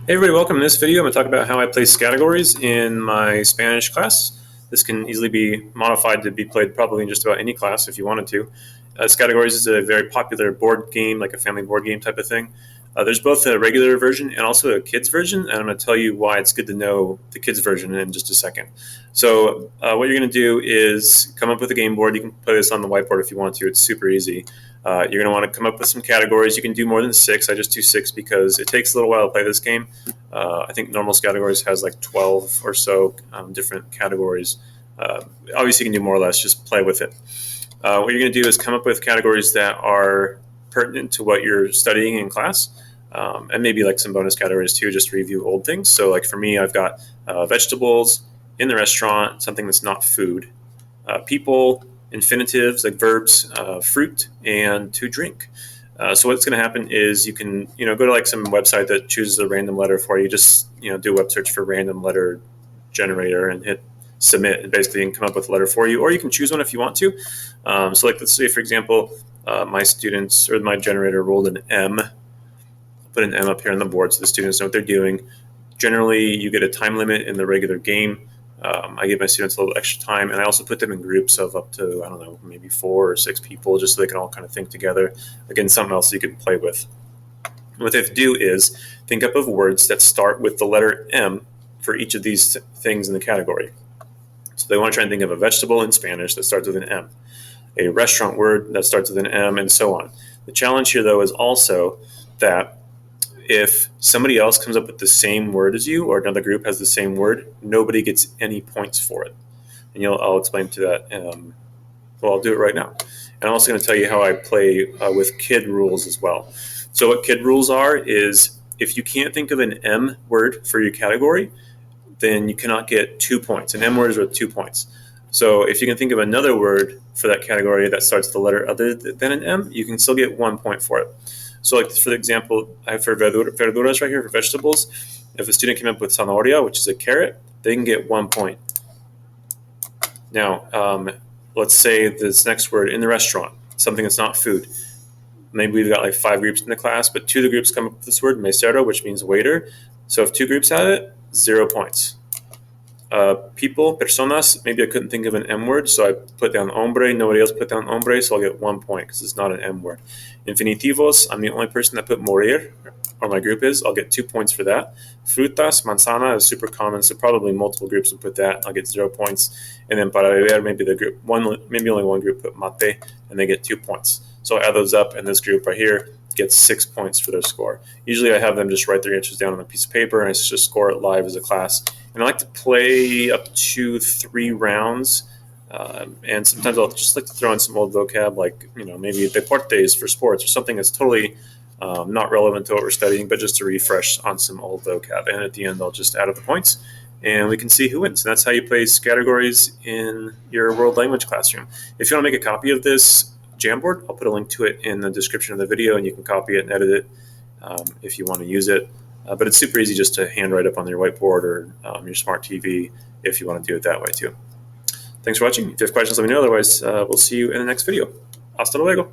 Hey everybody, welcome. In this video, I'm going to talk about how I play Scattergories in my Spanish class. This can easily be modified to be played probably in just about any class if you wanted to. Scattergories is a very popular board game, like a family board game type of thing. There's both a regular version and also a kids version, and I'm going to tell you why it's good to know the kids version in just a second. So what you're going to do is come up with a game board. You can play this on the whiteboard if you want to. It's super easy. You're going to want to come up with some categories. You can do more than 6. I just do 6 because it takes a little while to play this game. I think normal Scattergories has like 12 or so different categories. Obviously, you can do more or less. Just play with it. What you're going to do is come up with categories that are pertinent to what you're studying in class, and maybe like some bonus categories too, just to review old things. So like for me, I've got vegetables in the restaurant, something that's not food, people, infinitives like verbs, fruit, and to drink. So what's going to happen is you can go to like some website that chooses a random letter for you. Just do a web search for random letter generator and hit submit, and basically you can come up with a letter for you, or you can choose one if you want to. So like let's say for example, my students or my generator rolled an M. Put an M up here on the board so the students know what they're doing. Generally, you get a time limit in the regular game. I give my students a little extra time, and I also put them in groups of up to, I don't know, maybe 4 or 6 people, just so they can all kind of think together. Again, something else you can play with. What they have to do is think up of words that start with the letter M for each of these things in the category. So they want to try and think of a vegetable in Spanish that starts with an M, a restaurant word that starts with an M, and so on. The challenge here, though, is also that if somebody else comes up with the same word as you, or another group has the same word, nobody gets any points for it. And I'll explain to that. Well, I'll do it right now. And I'm also going to tell you how I play with kid rules as well. So what kid rules are is if you can't think of an M word for your category, then you cannot get 2 points. An M word is worth 2 points. So if you can think of another word for that category that starts with the letter other than an M, you can still get 1 point for it. So like for example, I have for verduras right here, for vegetables. If a student came up with zanahoria, which is a carrot, they can get 1 point. Now, let's say this next word in the restaurant, something that's not food. Maybe we've got like 5 groups in the class, but 2 of the groups come up with this word, mesero, which means waiter. So if 2 groups have it, 0 points. People, personas, maybe I couldn't think of an M word, so I put down hombre. Nobody else put down hombre, so I'll get 1 point because it's not an M word. Infinitivos, I'm the only person that put morir, or my group is. I'll get 2 points for that. Frutas, manzana is super common, so probably multiple groups will put that. I'll get 0 points. And then para beber, maybe maybe only one group put mate, and they get 2 points. So I add those up, and this group right here gets 6 points for their score. Usually I have them just write their answers down on a piece of paper, and I just score it live as a class. And I like to play up to 3 rounds, and sometimes I'll just like to throw in some old vocab, like maybe deportes for sports, or something that's totally not relevant to what we're studying, but just to refresh on some old vocab. And at the end, I'll just add up the points, and we can see who wins. And that's how you play Scattergories in your world language classroom. If you want to make a copy of this jamboard, I'll put a link to it in the description of the video, and you can copy it and edit it if you want to use it. But it's super easy just to hand write up on your whiteboard or your smart TV if you want to do it that way too. Thanks for watching. If you have questions, let me know. Otherwise, we'll see you in the next video. Hasta luego.